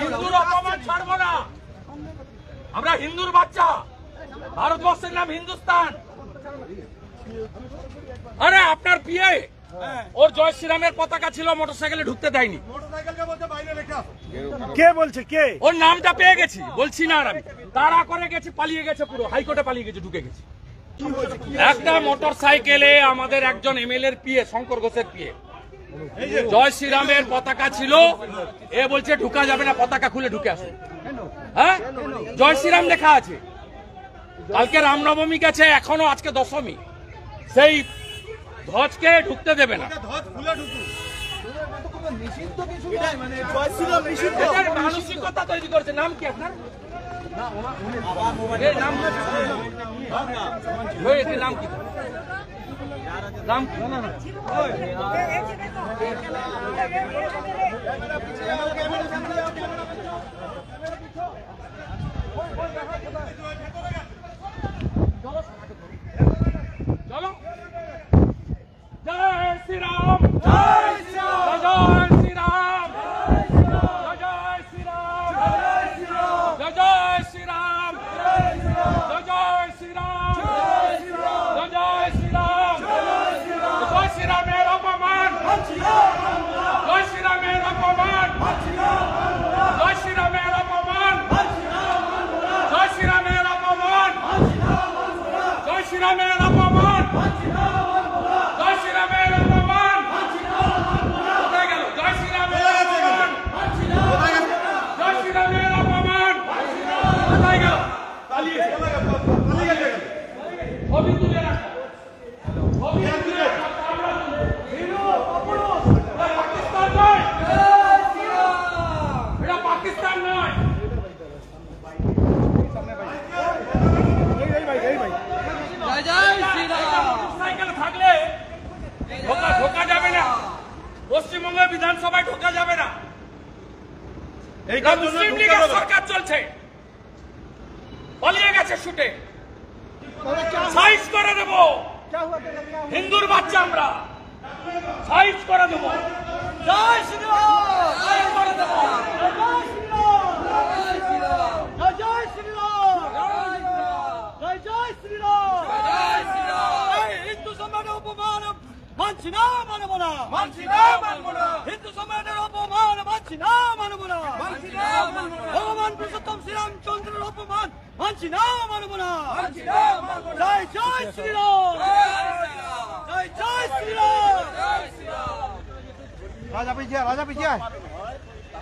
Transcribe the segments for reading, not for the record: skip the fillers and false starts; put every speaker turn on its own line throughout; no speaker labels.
হিন্দুর অপমান ছাড়বো না। আমরা হিন্দুর বাচ্চা, ভারতবর্ষের নাম হিন্দুস্তান। আরে আপনার পিএ ওর জয় শ্রীরামের পতাকা ছিল, মোটরসাইকেলে ঢুকতে দেয়নি।
কে বলছে? কে?
ওর নামটা পেয়ে গেছি, বলছি না আর আমি। তাড়া করে গেছে, পালিয়ে গেছে, পুরো হাইকোর্টে পালিয়ে গেছে, ঢুকে গেছে। একটা মোটরসাইকেলে আমাদের একজন এমএলএর পিএ, শঙ্কর ঘোষের পিএ, জয় শ্রীরামের পতাকা ছিল। এ বলছে ঢুকা যাবে না, পতাকা খুলে ঢুকে আসুন। হ্যাঁ, জয় শ্রীরাম লেখা আছে। কালকে রামনবমী গেছে, এখনো আজকে দশমী, সেই ধ্বজকে ঢুকতে দেবে না। মানসিকতা তৈরি করেছে। নাম কি আপনার? নাম কি? নাম কি? চলো। জয় শ্রীরাম, জয় শ্রীরাম, জয় শ্রীরাম, জয় শ্রীরাম, জয় শ্রীরাম, জয় শ্রীরাম, জয় শ্রীরাম, জয় শ্রীরাম। জয় শ্রীরামের অপমান, জয় শ্রীরামের অপমান, জয় শ্রীরামের অপমান, জয় শ্রীরামের অপমান, জয় শ্রীরামের অপমান, জয় শ্রীরামের অপমান। কোথায় গেল? জয় শ্রীরামের অপমান, জয় শ্রীরামের অপমান। কোথায় গেল? পালিয়ে গেল। ছবি তুলে রাখো, ছবি তুলে রাখো। পাকিস্তান নয়, এটা পাকিস্তান নয়। সাইকেল থাকলে ঢোকা যাবে না, পশ্চিমবঙ্গ বিধানসভায় ঢোকা যাবে না। মুসলিম লীগের সরকার চলছে, পালিয়ে গেছে ছুটে। সাইজ করে দেব, হিন্দুর বাচ্চা আমরা, সাইজ করে দেব। জয় শ্রীরাম, সাইজ করে দেব। জয় শ্রীরাম, জয় শ্রীরাম, জয় শ্রীরাম, জয় জয় শ্রীরাম, জয় শ্রীরাম। হিন্দু সম্মানের অপমান মানছি না, মানব না, মানছি না, মানব না। হিন্দু সম্মানের অপমান মানছি না, মানব না, মানছি না, মানব না। ভগবান পুরুষোত্তম শ্রীরামচন্দ্রের অপমান মানছি না, মানব না, মানছি না, মানব না। জয় জয় শ্রীরাম, জয় জয় শ্রীরাম, জয় শ্রীরাম।
রাজা পিছিয়ে, রাজা পিছিয়ে,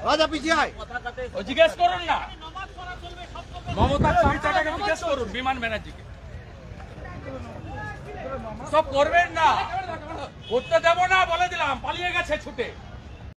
রাজা পিছিয়ে।
ও জিজ্ঞেস করুন না, মমতা চামচাটাকে জিজ্ঞেস করুন, বিমান ব্যানার্জিকে। সব করবেন না, করতে দেব না বলে দিলাম, পালিয়ে গেছে ছুটে।